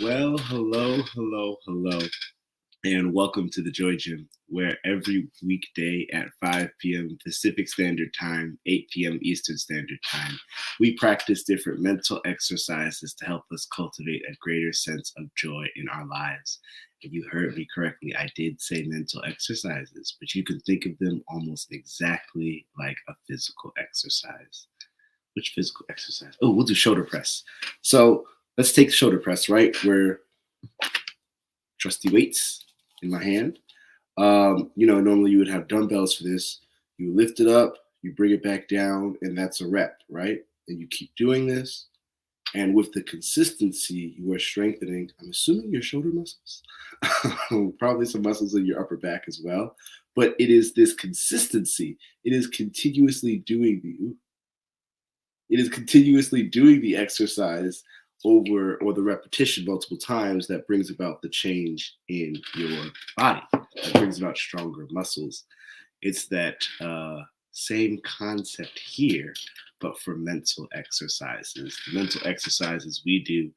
Well, hello, and welcome to the Joy Gym, where every weekday at 5 p.m. Pacific Standard Time, 8 p.m. Eastern Standard Time, we practice different mental exercises to help us cultivate a greater sense of joy in our lives. And you heard me correctly, I did say mental exercises, but you can think of them almost exactly like a physical exercise. Which physical exercise? Oh, we'll do shoulder press. So let's take shoulder press, right? Where trusty weights in my hand. Normally you would have dumbbells for this. You lift it up, you bring it back down, and that's a rep, right? And you keep doing this. And with the consistency, you are strengthening, I'm assuming your shoulder muscles, probably some muscles in your upper back as well. But it is this consistency. It is continuously doing the exercise over or the repetition multiple times that brings about the change in your body, that brings about stronger muscles. It's that same concept here, but for mental exercises. The mental exercises we do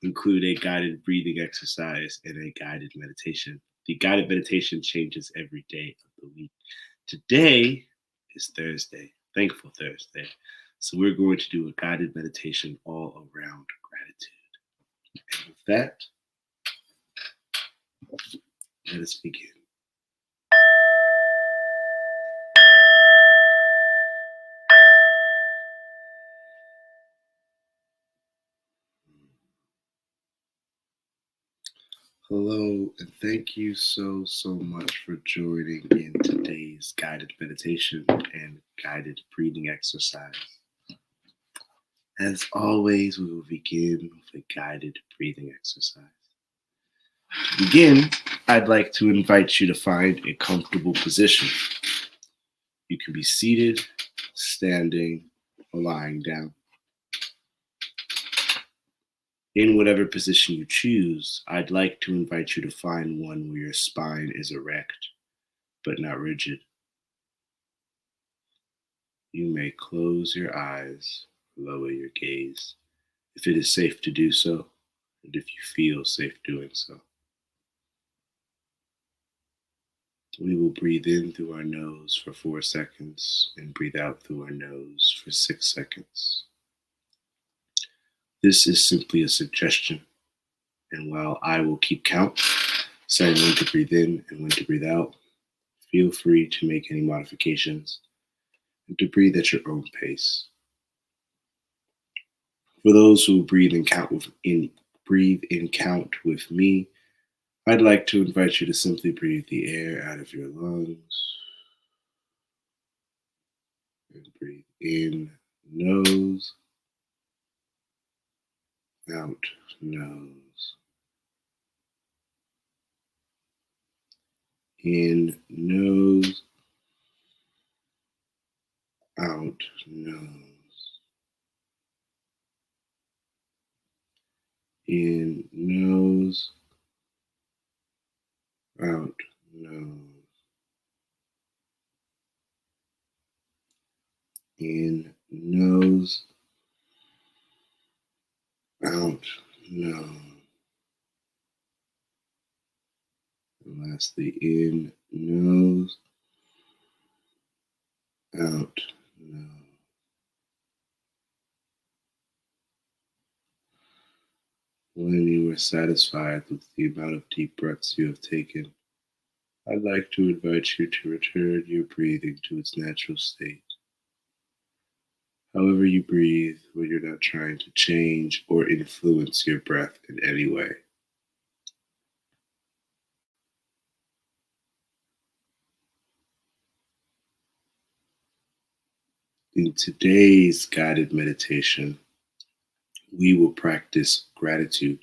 include a guided breathing exercise and a guided meditation. The guided meditation changes every day of the week. Today is Thursday, Thankful Thursday. So we're going to do a guided meditation all around gratitude. And with that, let us begin. Hello, and thank you so much for joining in today's guided meditation and guided breathing exercise. As always, we will begin with a guided breathing exercise. To begin, I'd like to invite you to find a comfortable position. You can be seated, standing, or lying down. In whatever position you choose, I'd like to invite you to find one where your spine is erect, but not rigid. You may close your eyes, lower your gaze, if it is safe to do so, and if you feel safe doing so. We will breathe in through our nose for 4 seconds and breathe out through our nose for 6 seconds. This is simply a suggestion, and while I will keep count, saying when to breathe in and when to breathe out, feel free to make any modifications and to breathe at your own pace. For those who breathe in count with me, I'd like to invite you to simply breathe the air out of your lungs and breathe in nose, out nose, in nose, out nose, in nose, out nose, in nose, out nose. And lastly, in nose, out nose. When you are satisfied with the amount of deep breaths you have taken, I'd like to invite you to return your breathing to its natural state. However you breathe when you're not trying to change or influence your breath in any way. In today's guided meditation, we will practice gratitude.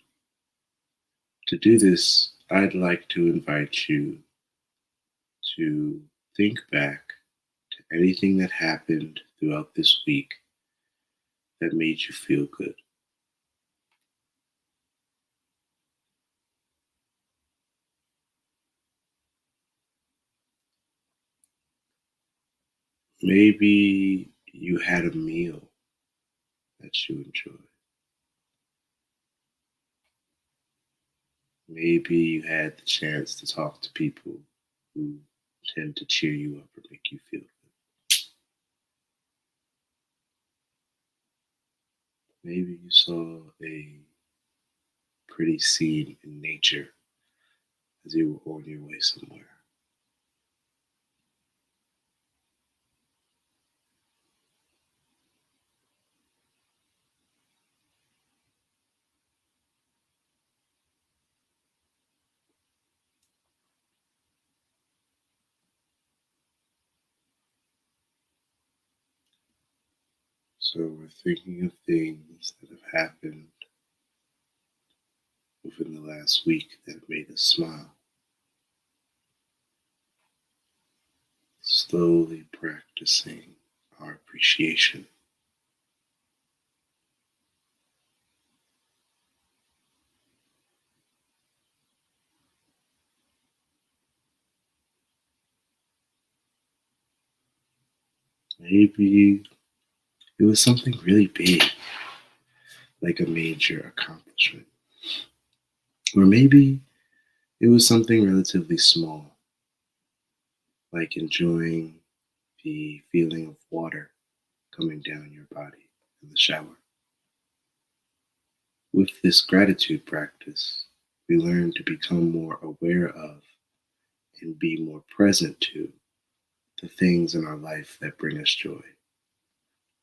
To do this, I'd like to invite you to think back to anything that happened throughout this week that made you feel good. Maybe you had a meal that you enjoyed. Maybe you had the chance to talk to people who tend to cheer you up or make you feel good. Maybe you saw a pretty scene in nature as you were on your way somewhere. So we're thinking of things that have happened within the last week that made us smile. Slowly practicing our appreciation. Maybe it was something really big, like a major accomplishment. Or maybe it was something relatively small, like enjoying the feeling of water coming down your body in the shower. With this gratitude practice, we learn to become more aware of and be more present to the things in our life that bring us joy,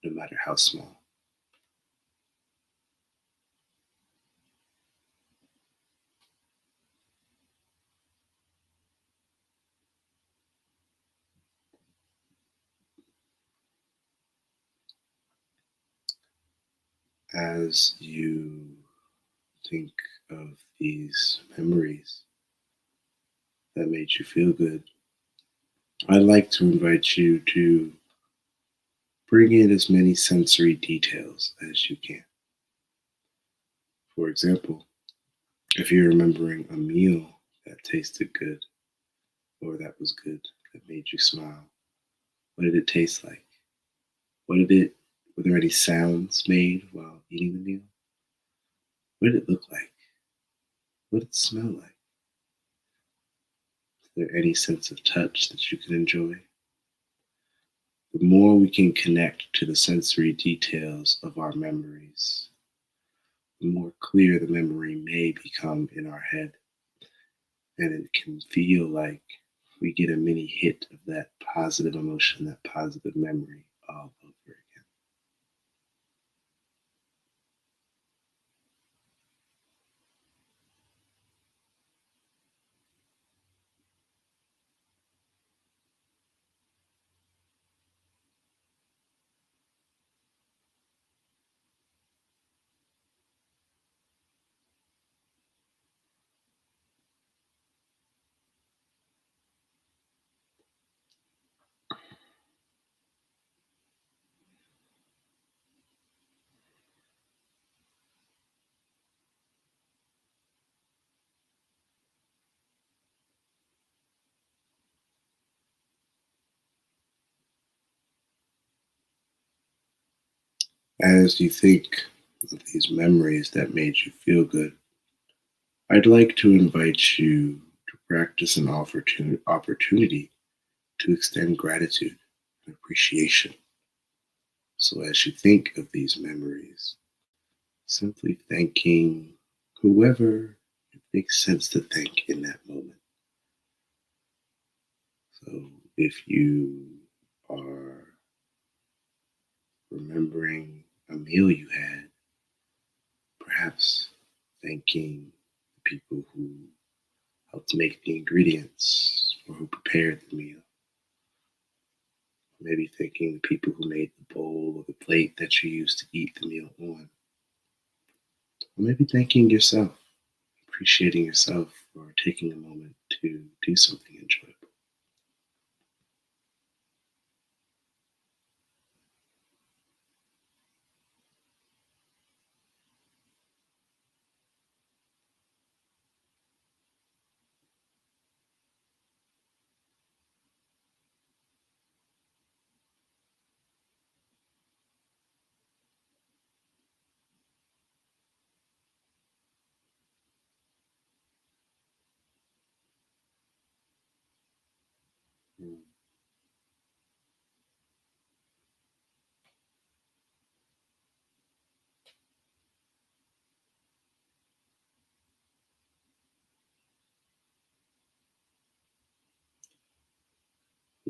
no matter how small. As you think of these memories that made you feel good, I'd like to invite you to bring in as many sensory details as you can. For example, if you're remembering a meal that tasted good or that was good, that made you smile, what did it taste like? Were there any sounds made while eating the meal? What did it look like? What did it smell like? Is there any sense of touch that you can enjoy? The more we can connect to the sensory details of our memories, the more clear the memory may become in our head. And it can feel like we get a mini hit of that positive emotion, that positive memory all over again. As you think of these memories that made you feel good, I'd like to invite you to practice an opportunity to extend gratitude and appreciation. So, as you think of these memories, simply thanking whoever it makes sense to thank in that moment. So, if you are remembering a meal you had, perhaps thanking the people who helped make the ingredients or who prepared the meal. Maybe thanking the people who made the bowl or the plate that you used to eat the meal on. Or maybe thanking yourself, appreciating yourself for taking a moment to do something enjoyable.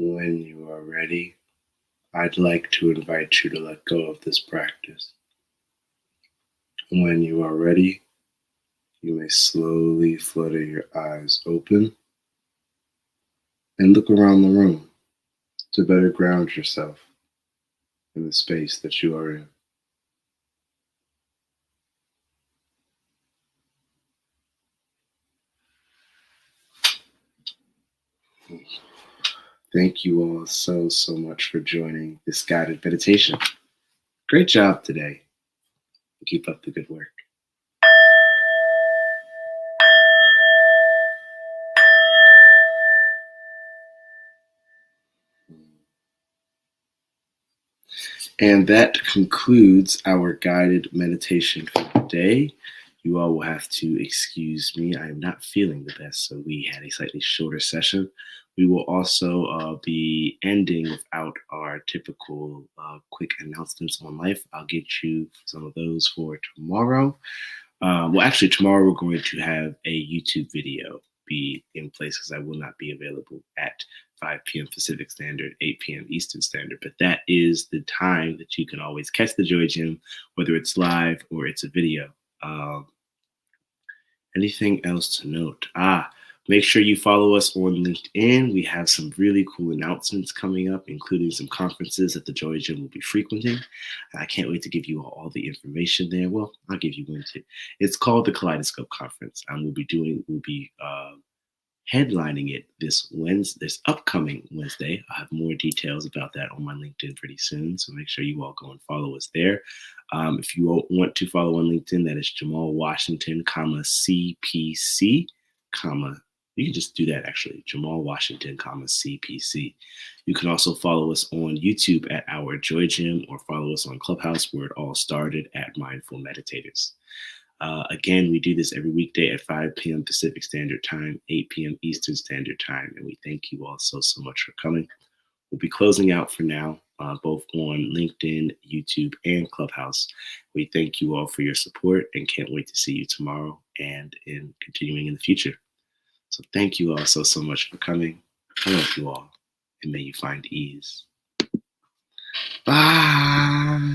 When you are ready, I'd like to invite you to let go of this practice. When you are ready, you may slowly flutter your eyes open and look around the room to better ground yourself in the space that you are in. Thank you all so much for joining this guided meditation. Great job today. Keep up the good work. And that concludes our guided meditation for today. You all will have to excuse me. I am not feeling the best, so we had a slightly shorter session. We will also be ending without our typical quick announcements on life. I'll get you some of those for tomorrow. Well, actually, tomorrow we're going to have a YouTube video be in place because I will not be available at 5 p.m. Pacific Standard, 8 p.m. Eastern Standard. But that is the time that you can always catch the Joy Gym, whether it's live or it's a video. Anything else to note? Make sure you follow us on LinkedIn. We have some really cool announcements coming up, including some conferences that the Joy Gym will be frequenting. I can't wait to give you all the information there. Well, I'll give you one too. It's called the Kaleidoscope Conference, and we'll be headlining it this upcoming Wednesday. I'll have more details about that on my LinkedIn pretty soon, so make sure you all go and follow us there. If you want to follow on LinkedIn, that is Jamal Washington, CPC, you can just do that actually, Jamal Washington, CPC. You can also follow us on YouTube at Our Joy Gym, or follow us on Clubhouse, where it all started, at Mindful Meditators. Again, we do this every weekday at 5 p.m. Pacific Standard Time, 8 p.m. Eastern Standard Time, and we thank you all so much for coming. We'll be closing out for now, both on LinkedIn, YouTube, and Clubhouse. We thank you all for your support and can't wait to see you tomorrow and in continuing in the future. So thank you all so much for coming. I love you all, and may you find ease. Bye.